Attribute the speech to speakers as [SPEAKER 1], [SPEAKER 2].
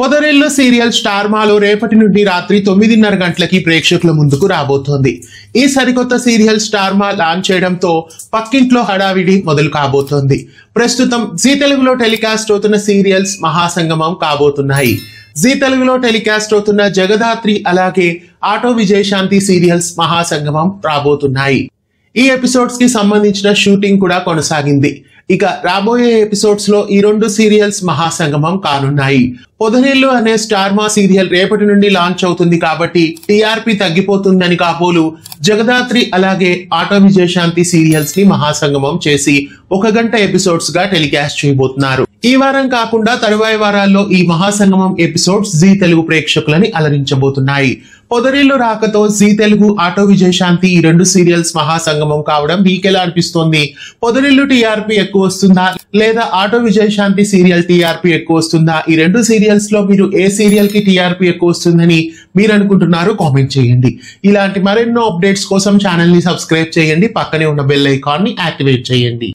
[SPEAKER 1] పొదరిల్లు serial star మాలో రేపటి నుండి రాత్రి 9:30 గంటలకి ప్రేక్షకుల ముందుకు రాబోతోంది. ఈ సరికొత్త సీరియల్ స్టార్ మా లాంచ్ చేయడంతో పక్కింట్లో హడావిడి మొదలు కాబోతోంది. ప్రస్తుతం జీ తెలుగులో టెలికాస్ట్ అవుతున్న సీరియల్స్ మహాసంగమం కాబోతున్నాయి. జీ తెలుగులో టెలికాస్ట్ అవుతున్న జగదాత్రి అలాగే ఆటో విజయశాంతి సీరియల్స్ మహాసంగమం రాబోతున్నాయి. ఈ ఎపిసోడ్స్ కి సంబంధించిన షూటింగ్ కూడా కొనసాగింది. ఇక రాబోయే ఎపిసోడ్స్ లో ఈ రెండు సీరియల్స్ మహాసంగమం కానున్నాయి. పొదరిల్లు అనే స్టార్ మా సీరియల్ రేపటి నుండి లాంచ్ అవుతుంది కాబట్టి టీఆర్పీ తగ్గిపోతుందని కాబోలు జగదాత్రి అలాగే ఆటో విజయశాంతి సీరియల్స్ ని మహాసంగమం చేసి 1 గంట ఎపిసోడ్స్ గా టెలికాస్ట్ చేయబోతున్నారు. ఈ వారం కాకుండా తరువాయి వారాల్లో ఈ మహాసంగమం ఎపిసోడ్స్ జీ తెలుగు ప్రేక్షకులని అలరించబోతున్నాయి. పొదరిల్లు రాకతో జీ తెలుగు ఆటో విజయశాంతి ఈ రెండు సీరియల్స్ మహాసంగమం కావడం మీకెలా అనిపిస్తోంది? పొదరిల్లు టీఆర్పీ ఎక్కువ వస్తుందా లేదా ఆటో విజయశాంతి సీరియల్ టీఆర్పీ ఎక్కువ వస్తుందా? ఈ రెండు సీరియల్స్ లో మీరు ఏ సీరియల్ కి టీఆర్పీ ఎక్కువ వస్తుందని మీరు అనుకుంటున్నారు? కామెంట్ చేయండి. ఇలాంటి మరెన్నో అప్డేట్స్ కోసం ఛానల్ ని సబ్స్క్రైబ్ చేయండి. పక్కనే ఉన్న బెల్ ఐకాన్ ని యాక్టివేట్ చేయండి.